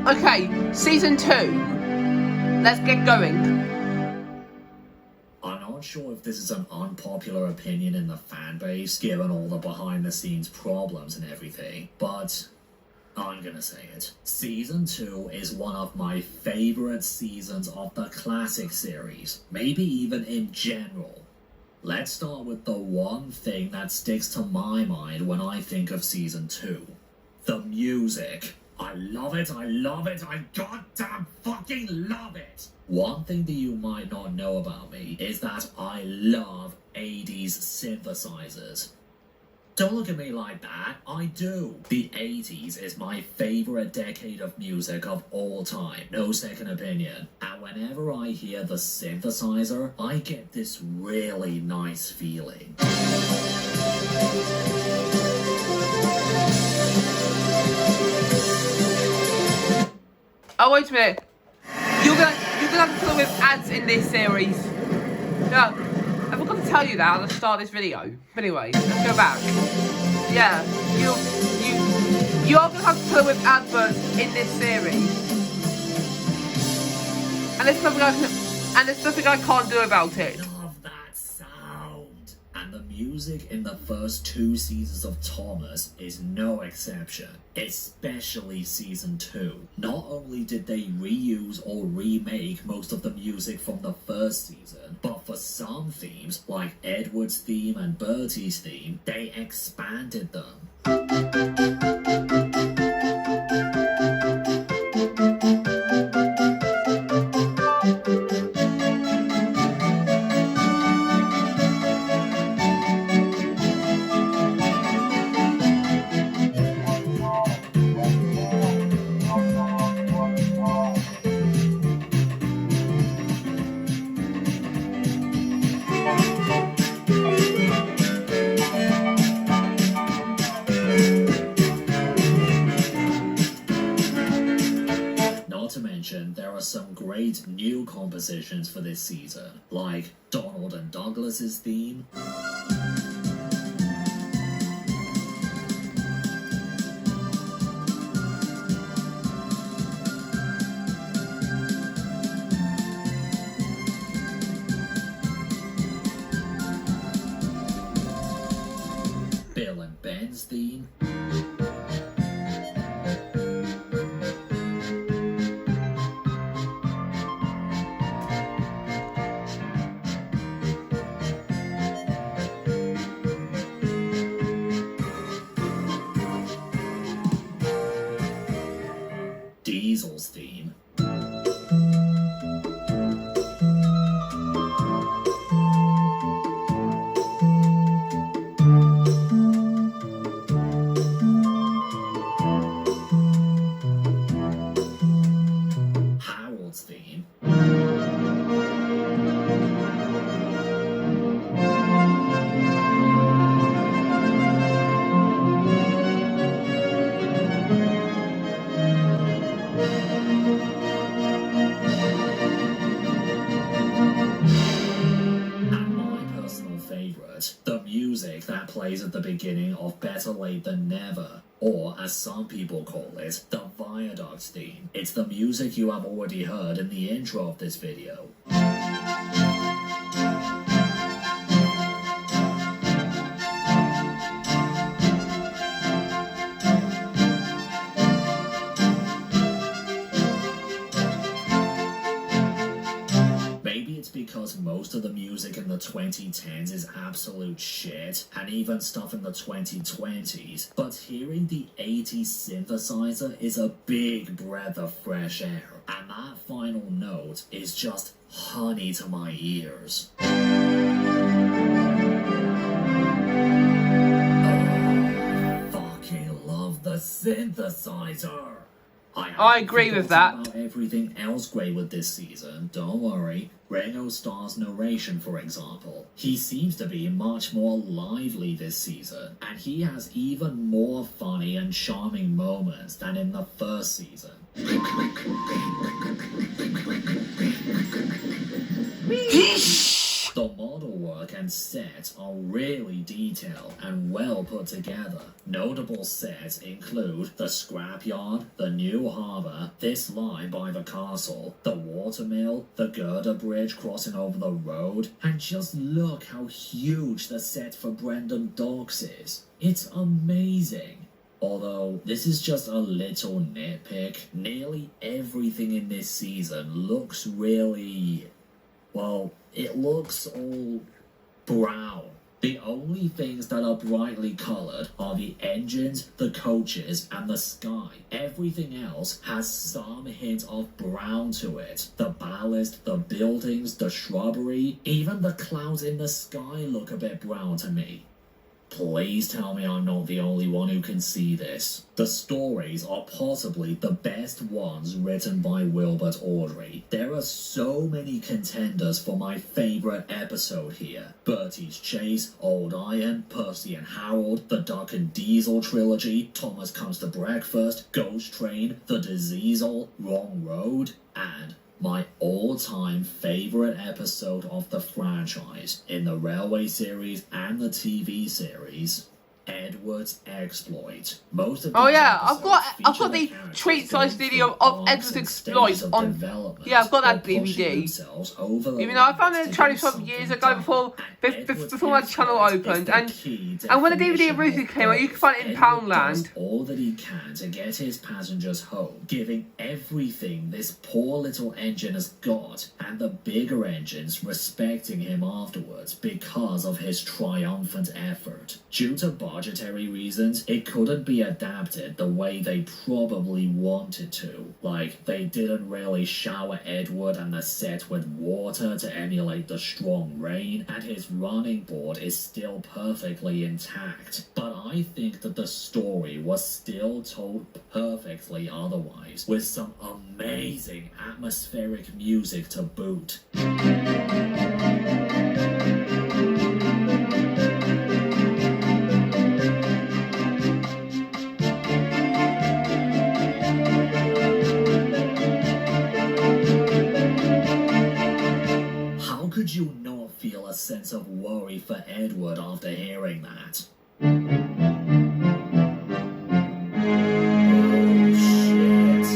Okay, season 2. Let's get going. I'm not sure if this is an unpopular opinion in the fan base, given all the behind-the-scenes problems and everything, but I'm gonna say it. Season 2 is one of my favorite seasons of the classic series, maybe even in general. Let's start with the one thing that sticks to my mind when I think of Season 2. The music. I love it, I goddamn fucking love it! One thing that you might not know about me is that I love 80s synthesizers. Don't look at me like that, I do. The 80s is my favorite decade of music of all time, no second opinion. And whenever I hear the synthesizer, I get this really nice feeling. Oh, wait a minute. You're gonna have to deal with ads in this series. Yeah, I forgot to tell you that at the start of this video. But anyway, let's go back. Yeah, you are gonna have to deal with adverts in this series. And there's nothing I can't do about it. Love that sound. And the music in the first 2 seasons of Thomas is no exception. Especially season 2. Not only did they reuse or remake most of the music from the first season, but for some themes, like Edward's theme and Bertie's theme, they expanded them. There are some great new compositions for this season, like Donald and Douglas's theme, Bill and Ben's theme, Diesel's theme, Harold's theme, the music that plays at the beginning of Better Late Than Never, or as some people call it, the Viaduct theme. It's the music you have already heard in the intro of this video. Because most of the music in the 2010s is absolute shit, and even stuff in the 2020s, but hearing the 80s synthesizer is a big breath of fresh air, and that final note is just honey to my ears. Oh, fucking love the synthesizer! I agree with that. About everything else great with this season, don't worry. Ringo Starr's narration, for example. He seems to be much more lively this season, and he has even more funny and charming moments than in the first season. The model work artwork and set are really detailed and well put together. Notable sets include the scrapyard, the new harbour, this line by the castle, the watermill, the girder bridge crossing over the road, and just look how huge the set for Brendam Docks is. It's amazing. Although, this is just a little nitpick, nearly everything in this season looks really... well, it looks all brown. The only things that are brightly coloured are the engines, the coaches, and the sky. Everything else has some hint of brown to it. The ballast, the buildings, the shrubbery, even the clouds in the sky look a bit brown to me. Please tell me I'm not the only one who can see this. The stories are possibly the best ones written by Wilbert Awdry. There are so many contenders for my favourite episode here. Bertie's Chase, Old Iron, Percy and Harold, the Duck and Diesel trilogy, Thomas Comes to Breakfast, Ghost Train, The Diseasel, Wrong Road, and my all-time favourite episode of the franchise in the Railway series and the TV series, Edward's Exploit. Most of I've got the treat-sized video of Edward's Exploit on. Yeah, I've got that DVD. Even though I found it in Chinese shop years ago before my channel opened, and when the DVD originally came out, you can find it in Poundland. All that he can to get his passengers home, giving everything this poor little engine has got, and the bigger engines respecting him afterwards because of his triumphant effort. Due to budgetary reasons, it couldn't be adapted the way they probably wanted to. Like, they didn't really shower Edward and the set with water to emulate the strong rain, and his running board is still perfectly intact. But I think that the story was still told perfectly otherwise, with some amazing atmospheric music to boot. Could you not feel a sense of worry for Edward after hearing that? Oh shit.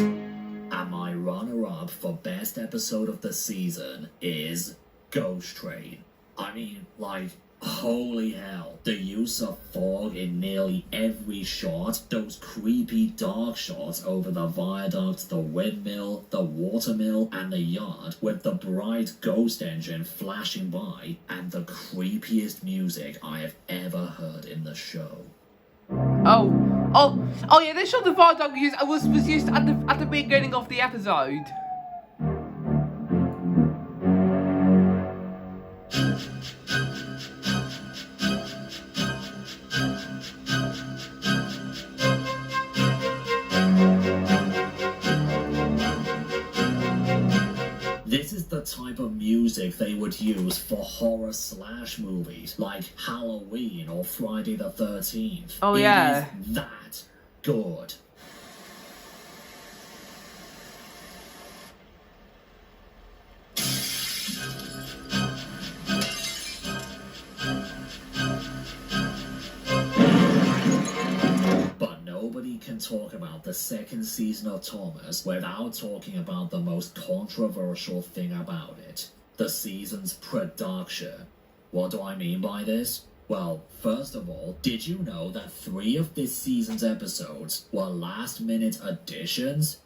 And my runner-up for best episode of the season is Ghost Train. I mean, like, holy hell. The use of fog in nearly every shot, those creepy dark shots over the viaduct, the windmill, the watermill, and the yard, with the bright ghost engine flashing by, and the creepiest music I have ever heard in the show. Oh yeah, this shot the viaduct was used at the beginning of the episode. This is the type of music they would use for horror slash movies like Halloween or Friday the 13th. Oh yeah. It is that good. Nobody can talk about the second season of Thomas without talking about the most controversial thing about it. The season's production. What do I mean by this? Well, first of all, did you know that 3 of this season's episodes were last-minute additions?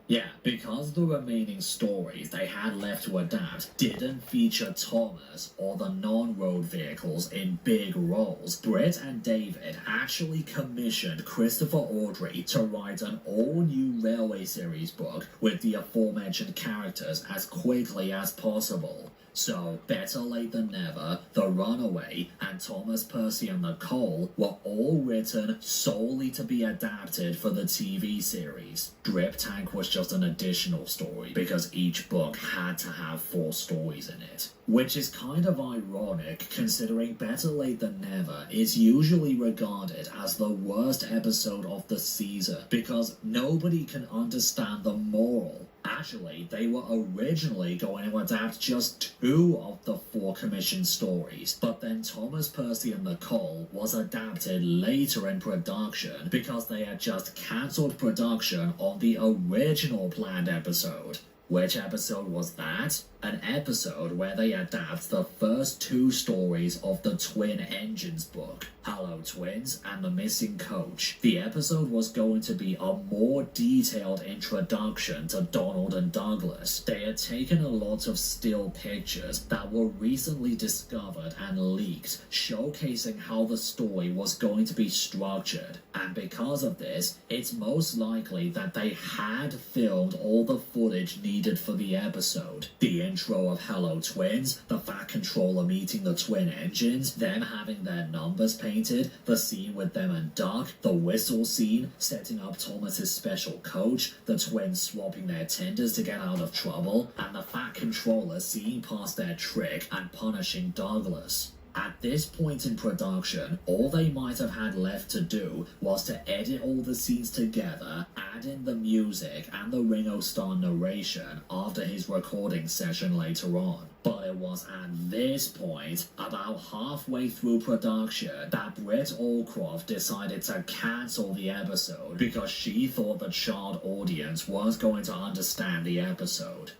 Yeah, because the remaining stories they had left to adapt didn't feature Thomas or the non-road vehicles in big roles, Britt and David actually commissioned Christopher Awdry to write an all-new Railway series book with the aforementioned characters as quickly as possible. So, Better Late Than Never, The Runaway, and Thomas, Percy and the Coal were all written solely to be adapted for the TV series. Drip Tank was just an additional story because each book had to have 4 stories in it. Which is kind of ironic considering Better Late Than Never is usually regarded as the worst episode of the season because nobody can understand the moral Actually, they were originally going to adapt just 2 of the 4 commissioned stories, but then Thomas, Percy, and Nicole was adapted later in production because they had just cancelled production on the original planned episode. Which episode was that? An episode where they adapt the first 2 stories of the Twin Engines book, Hello Twins and the Missing Coach. The episode was going to be a more detailed introduction to Donald and Douglas. They had taken a lot of still pictures that were recently discovered and leaked, showcasing how the story was going to be structured. And because of this, it's most likely that they had filmed all the footage needed for the episode. The intro of Hello Twins, the Fat Controller meeting the Twin Engines, them having their numbers painted, the scene with them and Duck, the whistle scene, setting up Thomas's special coach, the twins swapping their tenders to get out of trouble, and the Fat Controller seeing past their trick and punishing Douglas. At this point in production, all they might have had left to do was to edit all the scenes together, add in the music and the Ringo Starr narration after his recording session later on. But it was at this point, about halfway through production, that Britt Allcroft decided to cancel the episode because she thought the child audience weren't going to understand the episode.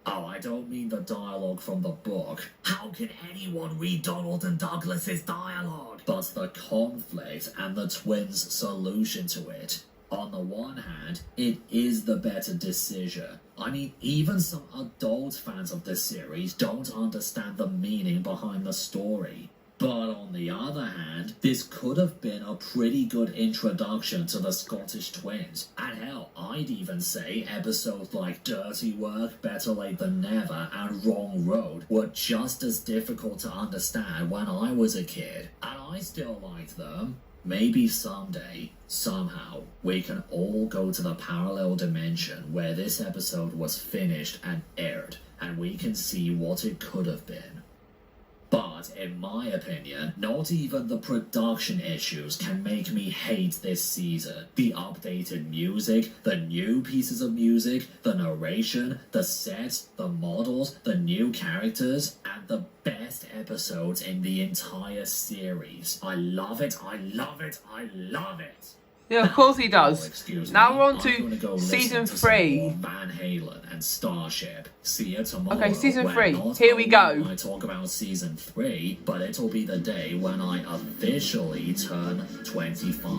Oh, I don't mean the dialogue from the book. How can anyone read Donald and Douglas's dialogue? But the conflict and the twins' solution to it. On the one hand, it is the better decision. I mean, even some adult fans of this series don't understand the meaning behind the story. But on the other hand, this could have been a pretty good introduction to the Scottish twins. And hell, I'd even say episodes like Dirty Work, Better Late Than Never, and Wrong Road were just as difficult to understand when I was a kid. And I still liked them. Maybe someday, somehow, we can all go to the parallel dimension where this episode was finished and aired, and we can see what it could have been. But, in my opinion, not even the production issues can make me hate this season. The updated music, the new pieces of music, the narration, the sets, the models, the new characters, and the best episodes in the entire series. I love it, I love it, I love it! Yeah, of course he does. Now we're on to go season to 3. Van Halen and Starship. See you tomorrow. Okay, season 3. Not Here we go. I talk about season 3, but it'll be the day when I officially turn 25.